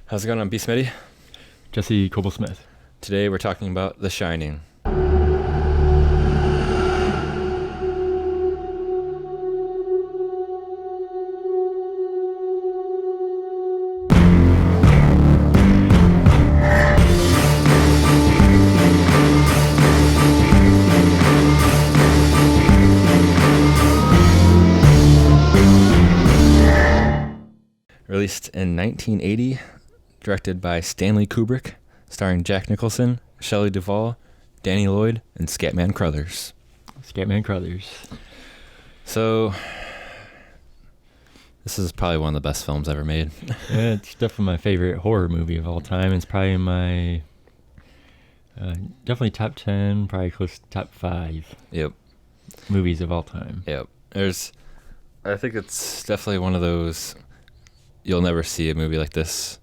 How's it going on, B. Smitty? Jesse Coble-Smith. Today we're talking about The Shining. Released in 1980, directed by Stanley Kubrick, starring Jack Nicholson, Shelley Duvall, Danny Lloyd, and Scatman Crothers. Scatman Crothers. So, this is probably one of the best films ever made. Yeah, it's definitely my favorite horror movie of all time. It's probably my definitely top 10, probably close to top 5 Yep. movies of all time. Yep. I think it's definitely one of those, you'll never see a movie like this,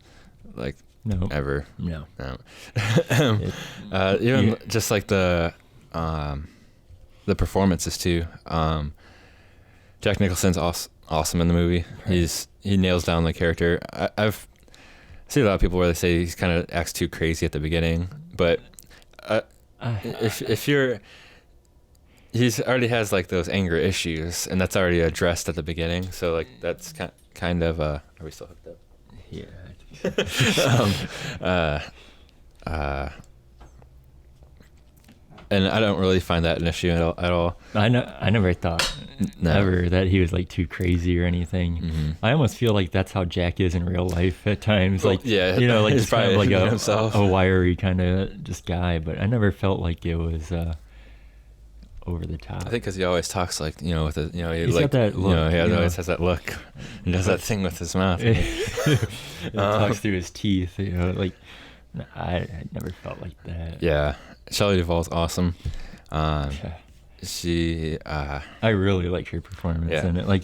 like, No. ever. No. Even just like the performances too. Jack Nicholson's awesome in the movie. Right. He nails down the character. I've seen a lot of people where they say he's kind of acts too crazy at the beginning, but if you're, he's already has like those anger issues, and that's already addressed at the beginning. So like that's kind of are we still hooked up? Yeah. I think so. And I don't really find that an issue at all. I never thought ever that he was like too crazy or anything. Mm-hmm. I almost feel like that's how Jack is in real life at times. Well, like, yeah, you know, like he's just kind of like probably himself. a wiry kind of just guy. But I never felt like it was over the top. I think because he always talks like, you know, with a, you know, He's got that look, you know, he you know. always has that look and does that thing with his mouth. It talks through his teeth, you know, like I never felt like that. Yeah, Shelley Duvall's awesome. Yeah. She, I really like her performance in it. Like,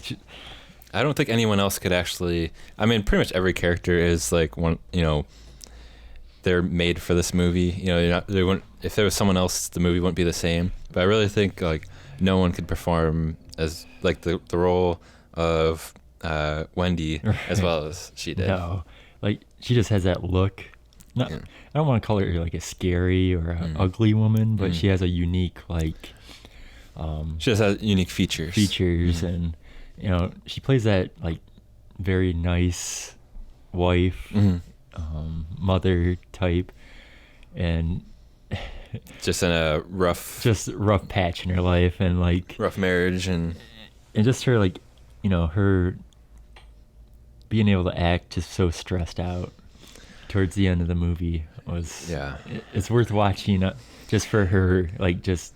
I don't think anyone else could actually. I mean, pretty much every character is like one. You know, they're made for this movie. You know, they wouldn't. If there was someone else, the movie wouldn't be the same. But I really think like no one could perform as like the role of Wendy as well as she did. No, like she just has that look. Not, Yeah. I don't want to call her like a scary or a ugly woman, but she has a unique like. She just has unique features. And you know she plays that like very nice wife, mother type, and Just in a rough patch in her life, and like rough marriage and just her like, you know, her being able to act just so stressed out towards the end of the movie was it's worth watching just for her, like just.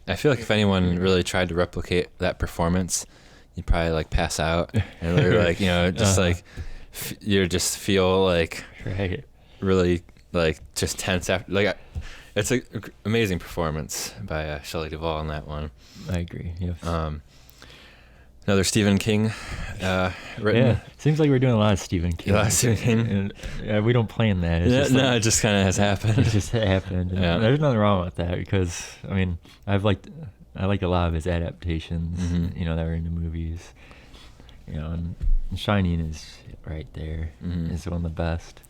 I feel like if anyone really tried to replicate that performance, you'd probably like pass out and they're like, you know, just like you just feel like really like just tense after. Like it's an amazing performance by Shelley Duvall on that one. I agree. Yes. Another Stephen King written. Yeah, seems like we're doing a lot of Stephen King. A lot of Stephen King. And, we don't plan that. It's just it just kind of has happened. It just happened. Yeah. There's nothing wrong with that because I mean I like a lot of his adaptations. You know, that were into movies. You know, and Shining is right there. It's one of the best.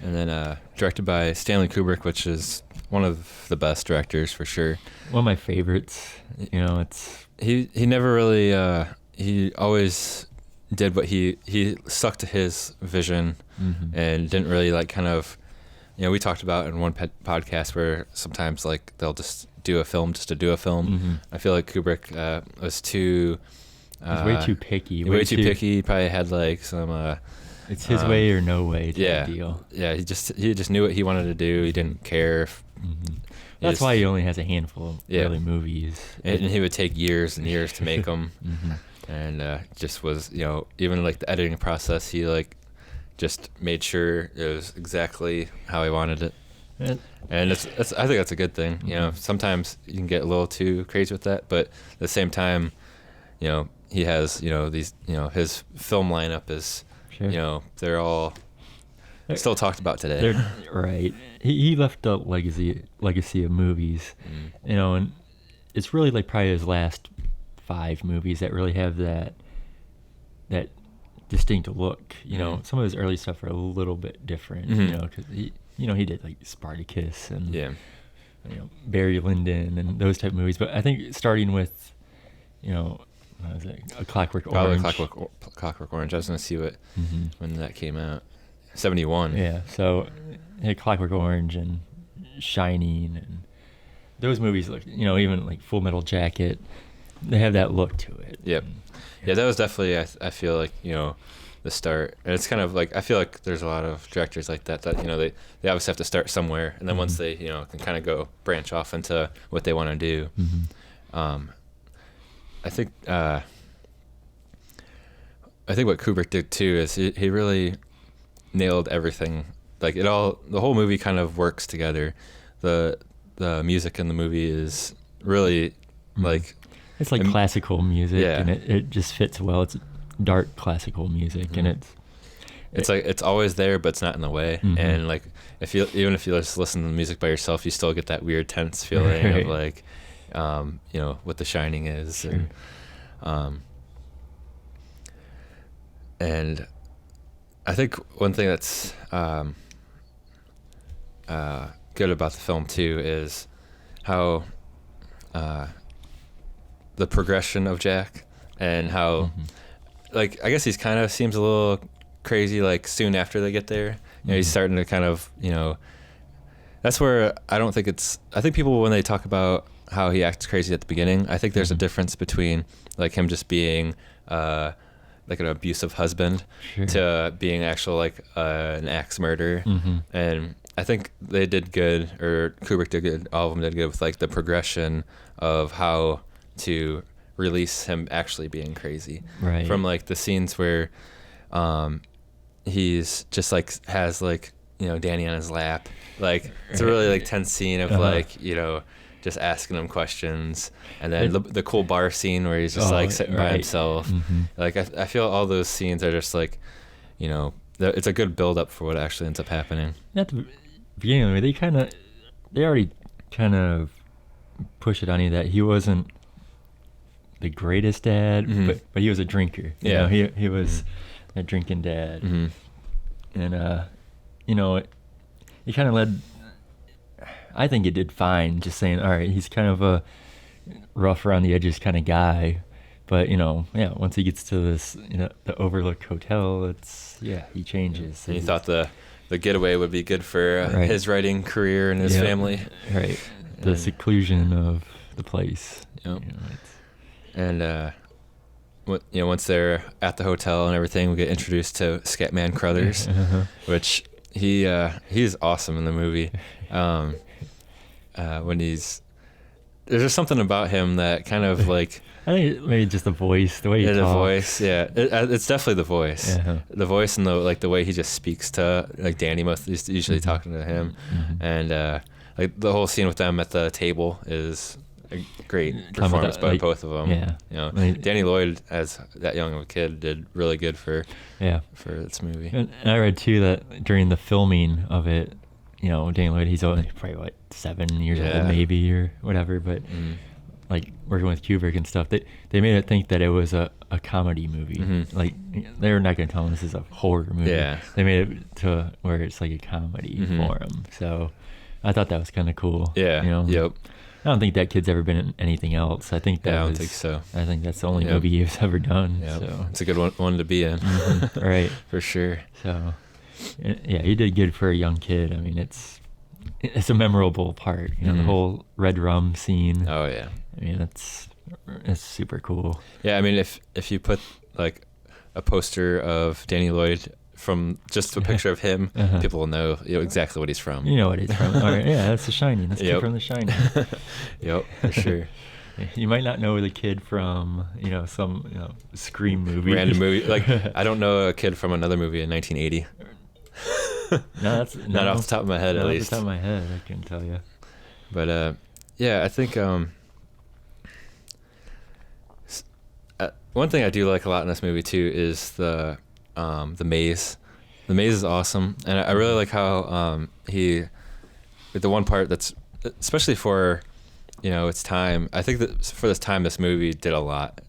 And then directed by Stanley Kubrick, which is one of the best directors for sure. One of my favorites. You know, it's. He never really he always did what he stuck to his vision and didn't really like kind of, you know, we talked about in one podcast where sometimes like they'll just do a film just to do a film. I feel like Kubrick was too he's way too picky. Way too picky. He probably had like some it's his way or no way type deal. Yeah, he just knew what he wanted to do. He didn't care if, that's why he only has a handful of early movies. And he would take years and years to make them. And just was, you know, even like the editing process, he like just made sure it was exactly how he wanted it. And it's I think that's a good thing. You know, sometimes you can get a little too crazy with that, but at the same time, you know, he has, you know, these, you know, his film lineup is, you know, they're all still talked about today. Right. He left a legacy of movies, you know, and it's really like probably his last 5 movies that really have that distinct look. Some of his early stuff are a little bit different. Because he did like Spartacus and Barry Lyndon and those type of movies. But I think starting with what was it? A Clockwork Orange. Clockwork Orange. I was gonna see when that came out. 71. Yeah. So Clockwork Orange and Shining and those movies look, even like Full Metal Jacket, they have that look to it. Yep. Yeah, that was definitely, I feel like, the start. And it's kind of like, I feel like there's a lot of directors like that, they obviously have to start somewhere. And then once they, can kind of go branch off into what they want to do. I think what Kubrick did too is he really nailed everything. Like the whole movie kind of works together. The music in the movie is really like it's like classical music, and it just fits well. It's dark classical music, and it's always there, but it's not in the way. And like even if you just listen to the music by yourself, you still get that weird tense feeling of like what The Shining is. Sure. And I think one thing that's good about the film too is how the progression of Jack and how like I guess he's kind of seems a little crazy like soon after they get there. He's starting to kind of that's where I think people when they talk about how he acts crazy at the beginning, I think there's a difference between like him just being like an abusive husband to being actual like an axe murderer. And I think they did good, or Kubrick did good, all of them did good with like the progression of how to release him actually being crazy. Right. From like the scenes where he's just like has like Danny on his lap, like it's a really like tense scene of like just asking him questions, and then the cool bar scene where he's just like sitting by himself. Like I feel all those scenes are just like it's a good build up for what actually ends up happening. At the beginning of the movie, they already kind of push it on you that he wasn't the greatest dad, but he was a drinker. He was a drinking dad, and he kind of led. I think it did fine. Just saying, all right, he's kind of a rough around the edges kind of guy, but once he gets to this, the Overlook Hotel, he changes. And he thought the getaway would be good for his writing career and his family. Right. The seclusion of the place. Yep. And once they're at the hotel and everything, we get introduced to Scatman Crothers, which he's awesome in the movie. When there's just something about him that kind of like I think maybe just the voice, the way he talks. The voice, it's definitely the voice, the voice, and the way he just speaks to like Danny. He's usually talking to him, and like the whole scene with them at the table is a great performance by both of them. Danny Lloyd as that young of a kid did really good for this movie. And I read too that during the filming of it, Danny Lloyd, he's only probably 7 years old maybe or whatever, but like working with Kubrick and stuff, they made it think that it was a comedy movie. Like they were not going to tell him this is a horror movie. They made it to where it's like a comedy for him. So I thought that was kind of cool. Yep. I don't think that kid's ever been in anything else. I think I don't think so. I think that's the only movie he's ever done. So it's a good one to be in. Right. For sure. So he did good for a young kid. I mean, it's a memorable part. The whole red rum scene. Oh yeah. I mean, it's super cool. Yeah, I mean, if you put like a poster of Danny Lloyd from just a picture of him, people will know exactly what he's from. You know what he's from. All right, that's The Shining. That's the kid from The Shining. Yep, for sure. You might not know the kid from some Scream movie, random movie. Like I don't know a kid from another movie in 1980. No, that's not off the top of my head, at least. Off the top of my head, I can tell you. But I think one thing I do like a lot in this movie too is the maze. The maze is awesome, and I really like how the one part that's especially for its time. I think that for this time, this movie did a lot.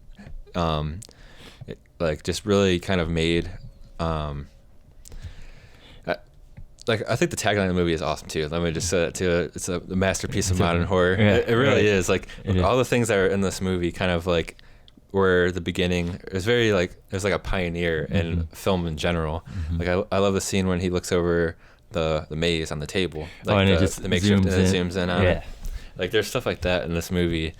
like just really kind of made I think the tagline of the movie is awesome too. Let me just say that too. It's a masterpiece of modern horror. Yeah, it really right. is. Like all the things that are in this movie kind of like were the beginning. It was very like, it was like a pioneer in film in general. Like I love the scene when he looks over the maze on the table. Like and it just the makeshift, and it zooms in on yeah. it. Like there's stuff like that in this movie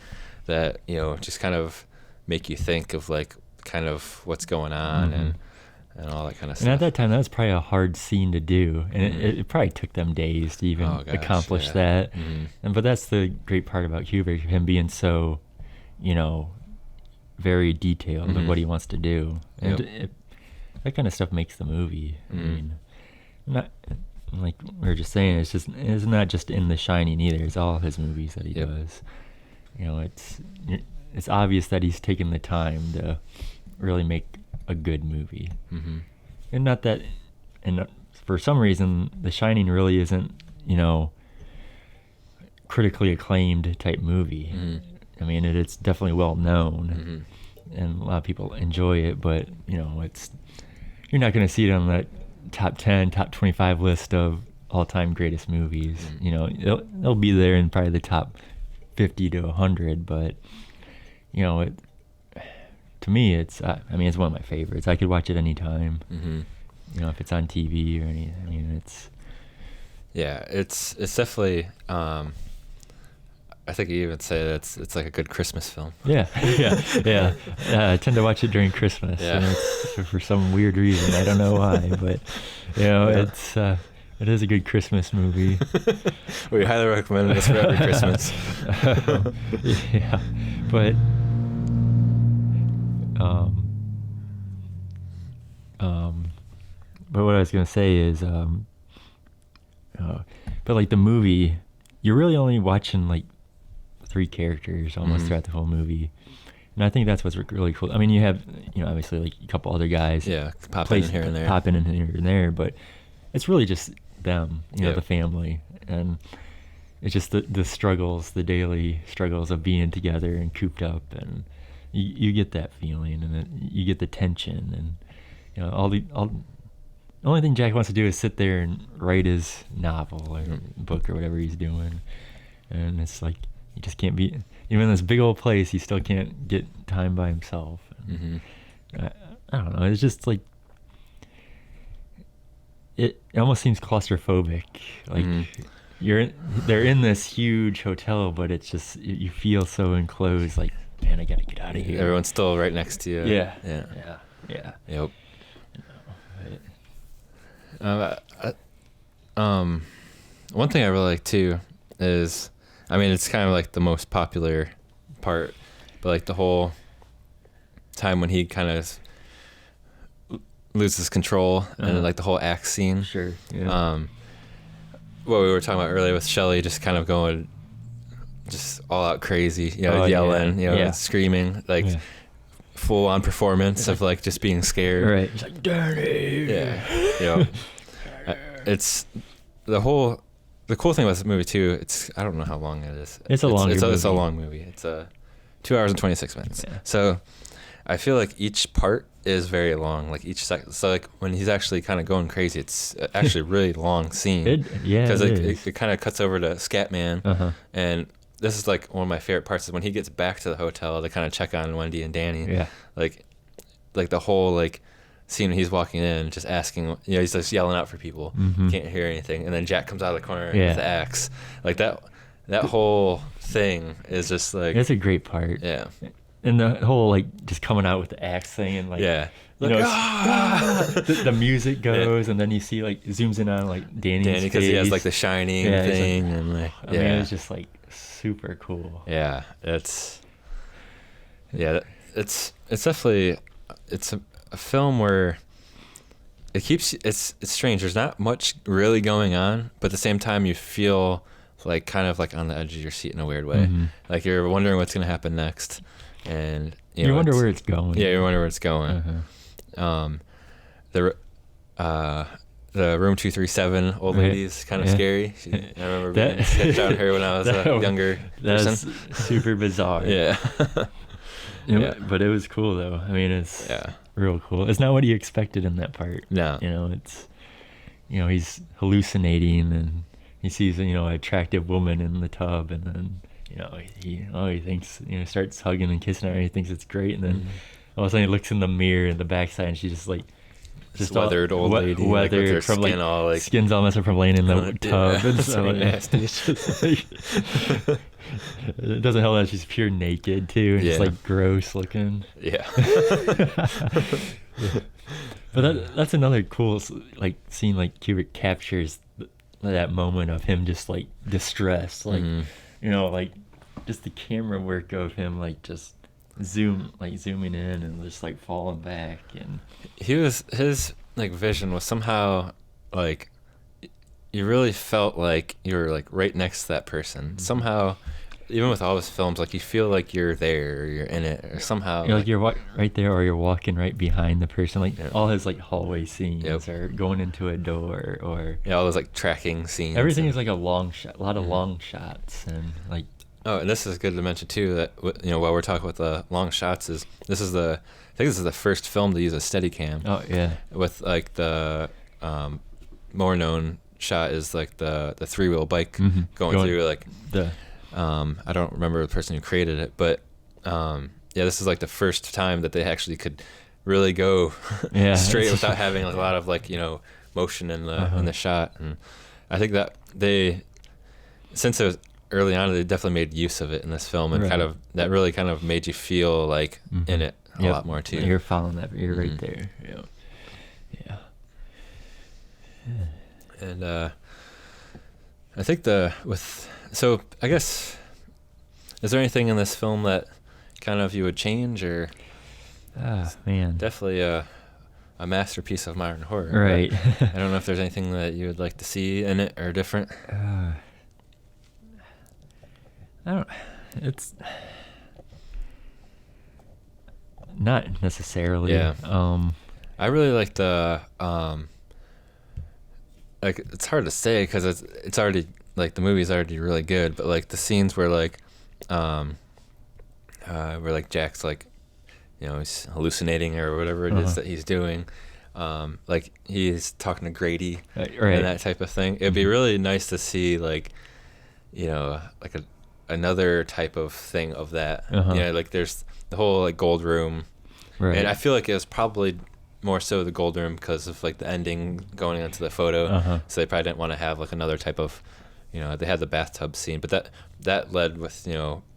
that, you know, just kind of make you think of like kind of what's going on and all that kind of stuff. And at that time, that was probably a hard scene to do, and it probably took them days to even accomplish that. And but that's the great part about Kubrick, him being so, you know, very detailed of what he wants to do, and that kind of stuff makes the movie. I mean, not like we were just saying, it's not just in The Shining either. It's all his movies that he does. You know, it's obvious that he's taken the time to really make a good movie, and not that, and for some reason, The Shining really isn't, you know, critically acclaimed type movie. I mean, it's definitely well known, and a lot of people enjoy it, but you know, you're not going to see it on the top 10, top 25 list of all-time greatest movies. You know, it'll be there in probably the top 50 to 100, but you know, to me, it's one of my favorites. I could watch it anytime. You know, if it's on TV or anything. I mean, it's definitely. I think you even say that it's like a good Christmas film. Yeah. I tend to watch it during Christmas. Yeah. And it's for some weird reason. I don't know why, but you know, it is a good Christmas movie. We highly recommend this for every Christmas. Yeah, but but what I was gonna say is, but like the movie, you're really only watching like 3 characters almost throughout the whole movie, and I think that's what's really cool. I mean, you have, you know, obviously like a couple other guys, pop in here and there, but it's really just them, you know, the family, and it's just the struggles, the daily struggles of being together and cooped up, and you get that feeling, and you get the tension, and you know, the only thing Jack wants to do is sit there and write his novel or book or whatever he's doing, and it's like he just can't be, even in this big old place, he still can't get time by himself. I don't know, it's just like it almost seems claustrophobic, like they're in this huge hotel, but it's just, you feel so enclosed, like, man, I gotta get out of here. Everyone's still right next to you. Yeah. Yep. One thing I really like too is, I mean, it's kind of like the most popular part, but like the whole time when he kind of loses control and like the whole axe scene. Sure. Yeah. What we were talking about earlier with Shelley, just kind of going just all out crazy, you know, yelling, you know, screaming, like full on performance of like just being scared. Right. He's like, Danny. Yeah. You know, it's the cool thing about this movie too. I don't know how long it is. It's a long movie. It's a long movie. It's 2 hours and 26 minutes. Yeah. So I feel like each part is very long, like each second. So like when he's actually kind of going crazy, it's actually a really long scene. Because it kind of cuts over to Scatman, and this is like one of my favorite parts is when he gets back to the hotel to kind of check on Wendy and Danny. Yeah. Like the whole like scene when he's walking in, just asking, you know, he's just yelling out for people, can't hear anything, and then Jack comes out of the corner with the axe. Like that whole thing is just like, it's a great part. Yeah. And the whole like just coming out with the axe thing, and like, you know, the music goes, and then you see like zooms in on like Danny because he has like the shining thing, like, and like, I mean, it's just like super cool. Yeah, it's definitely, it's a film where it's strange. There's not much really going on, but at the same time you feel like kind of like on the edge of your seat in a weird way. Like you're wondering what's going to happen next, and you wonder where it's going. Yeah, you wonder where it's going. The room 237 old lady is kind of scary. I remember being sketched on her when I was a younger person. That's super bizarre. Yeah. But it was cool though. I mean, it's real cool. It's not what he expected in that part. No. It's, he's hallucinating and he sees, an attractive woman in the tub, and then, he thinks, starts hugging and kissing her, and he thinks it's great, and then all of a sudden he looks in the mirror in the backside, and she's just like, just weathered old lady, weathered like, with her from skin all like skin's all messed up from laying in the tub. And so nasty. It's just like, it doesn't help that she's pure naked too, and just like gross looking. Yeah. But that's another cool like scene, like Kubrick captures that moment of him just like distressed, like like just the camera work of him like just zooming in and just like falling back, and his like vision was somehow like you really felt like you were like right next to that person somehow. Even with all his films, like you feel like you're there, or you're in it, or somehow you're right there, or you're walking right behind the person. Like all his like hallway scenes are going into a door, or all those like tracking scenes. Everything is like a long shot, a lot of long shots, and like. Oh, and this is good to mention too that while we're talking about the long shots, I think this is the first film to use a Steadicam. Oh yeah. With like the more known shot is like the 3-wheel bike going through like the. I don't remember the person who created it, but this is like the first time that they actually could really go straight without having like a lot of like motion in the shot. And I think that since it was early on, they definitely made use of it in this film, and that really kind of made you feel like in it a lot more too. You're following that. You're right there. Yeah. And I think so I guess, is there anything in this film that kind of you would change, or? Man. Definitely a masterpiece of modern horror. Right. I don't know if there's anything that you would like to see in it or different. It's not necessarily. Yeah. I really like the like it's hard to say because it's already like the movie's already really good, but like the scenes where like Jack's like he's hallucinating or whatever it is that he's doing, like he's talking to Grady and that type of thing. It'd be really nice to see like like another type of thing of that. Like there's the whole like gold room, and I feel like it was probably more so the gold room because of like the ending going into the photo, so they probably didn't want to have like another type of they had the bathtub scene, but that led with Danny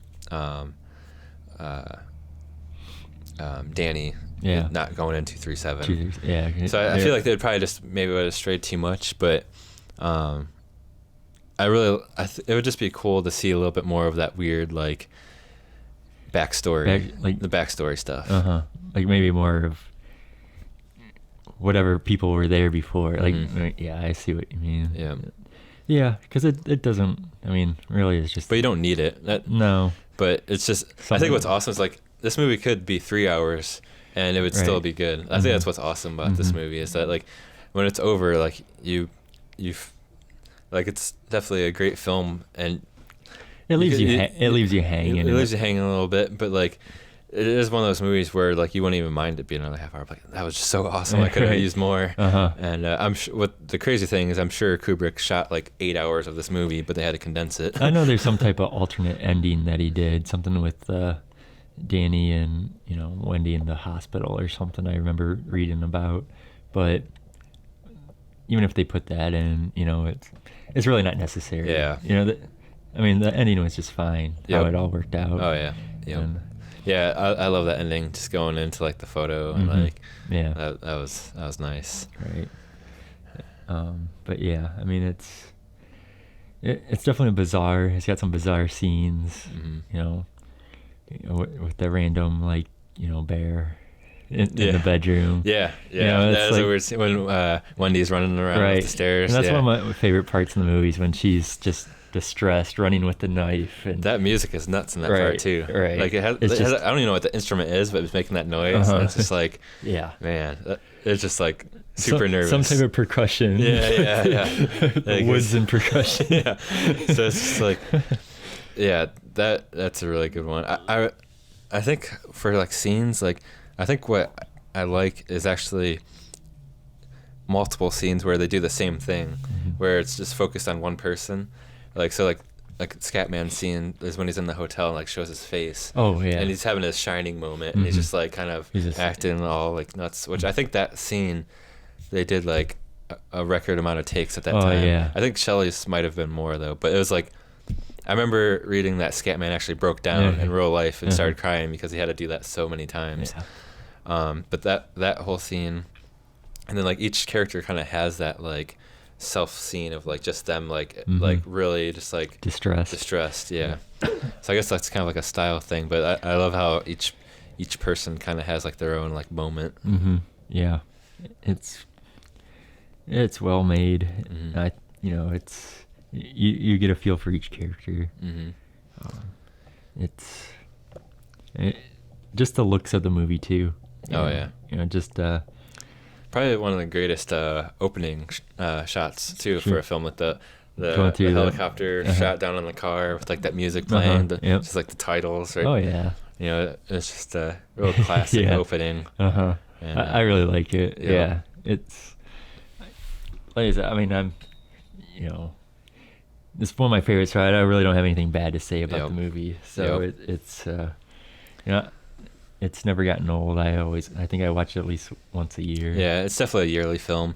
not going in 237. So I feel like they'd probably just maybe would have strayed too much, but it would just be cool to see a little bit more of that weird like backstory, like the backstory stuff. Like maybe more of whatever people were there before. Like I see what you mean. Yeah, because it doesn't. I mean, really, it's just. But you don't need it. No. But it's just. I think what's awesome is like this movie could be 3 hours and it would still be good. I think that's what's awesome about this movie is that like when it's over, like you've like it's definitely a great film, and it leaves you hanging. It leaves you hanging a little bit, but like it is one of those movies where like you wouldn't even mind it being another half hour. Like that was just so awesome. I could have used more. And I'm sure what the crazy thing is, I'm sure Kubrick shot like 8 hours of this movie, but they had to condense it. I know there's some type of alternate ending that he did, something with Danny and Wendy in the hospital or something. I remember reading about, but even if they put that in, it's really not necessary. Yeah. I mean, the ending was just fine. How it all worked out. Oh yeah. Yeah, I love that ending. Just going into like the photo and like that was nice. Right. But yeah, I mean it's definitely bizarre. It's got some bizarre scenes. With the random like bear in the bedroom. Yeah. That was a weird scene when Wendy's running around up the stairs. And that's one of my favorite parts in the movies, when she's just distressed, running with the knife. And that music is nuts in that part too. Right. Like it has I don't even know what the instrument is, but it's making that noise. And it's just like, man, it's just like super nervous. Some type of percussion. Yeah. The woods and percussion. Yeah. So it's just like, that's a really good one. I think for like scenes, like I think what I like is actually multiple scenes where they do the same thing, where it's just focused on one person. Like Scatman scene is when he's in the hotel and like shows his face. Oh yeah. And he's having a shining moment, and he's just like kind of acting all like nuts. Which I think that scene, they did like a record amount of takes at that time. Yeah. I think Shelley's might have been more though, but it was like, I remember reading that Scatman actually broke down in real life and started crying because he had to do that so many times. Yeah. But that whole scene, and then like each character kind of has that like self scene of like just them like like really just like distressed. Yeah. So I guess that's kind of like a style thing, but I love how each person kind of has like their own like moment. Yeah, it's well made. It's you get a feel for each character. Just the looks of the movie too. Yeah. Just probably one of the greatest opening shots too for a film, with the helicopter shot down on the car with like that music playing, just like the titles, right? Oh yeah. It's just a real classic opening. And, I really like it. Yeah. It's like I said, I mean, it's one of my favorites, right? I really don't have anything bad to say about the movie. So it's never gotten old. I think I watch it at least once a year. Yeah, it's definitely a yearly film.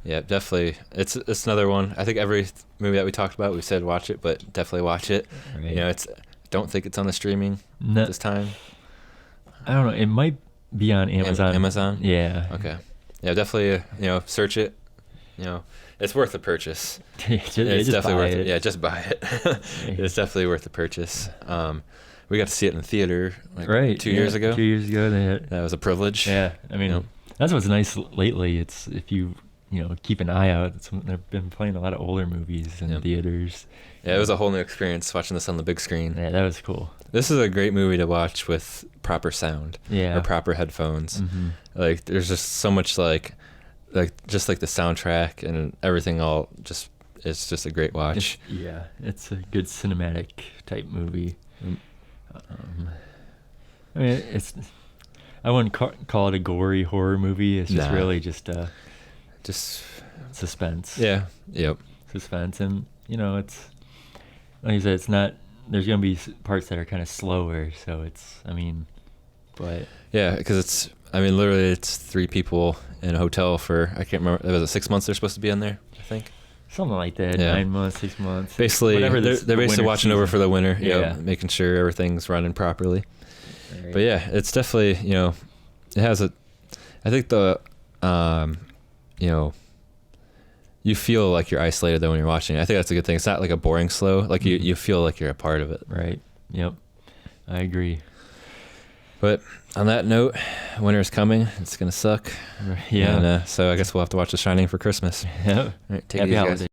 Yeah, definitely. It's another one. I think every movie that we talked about, we said watch it, but definitely watch it. Right. Don't think it's on the streaming this time. I don't know. It might be on Amazon. Amazon? Yeah. Okay. Yeah, definitely. Search it. It's worth the purchase. It's definitely worth it. Yeah, just buy it. It's definitely worth the purchase. We got to see it in the theater 2 years ago. 2 years ago, that was a privilege. Yeah, I mean, that's what's nice lately. It's if you keep an eye out. They've been playing a lot of older movies in theaters. Yeah, it was a whole new experience watching this on the big screen. Yeah, that was cool. This is a great movie to watch with proper sound. Yeah. Or proper headphones. Like, there's just so much just like the soundtrack and everything it's just a great watch. It's a good cinematic type movie. I mean, I wouldn't call it a gory horror movie. It's just really just suspense. Yeah. Yep. Suspense, and it's like you said, it's not. There's gonna be parts that are kind of slower, so but yeah, because literally it's 3 people in a hotel for, I can't remember, was it 6 months they're supposed to be in there, I think? Something like that. 9 months, 6 months. Basically, they're basically watching over for the winter. Making sure everything's running properly. Right. But yeah, it's definitely, it has I think you feel like you're isolated though when you're watching it. I think that's a good thing. It's not like a boring slow. Like you feel like you're a part of it. Right. Yep. I agree. But on that note, winter's coming. It's gonna suck. Yeah. And so I guess we'll have to watch The Shining for Christmas. Yeah. All right, take Happy it easy, holidays. guys.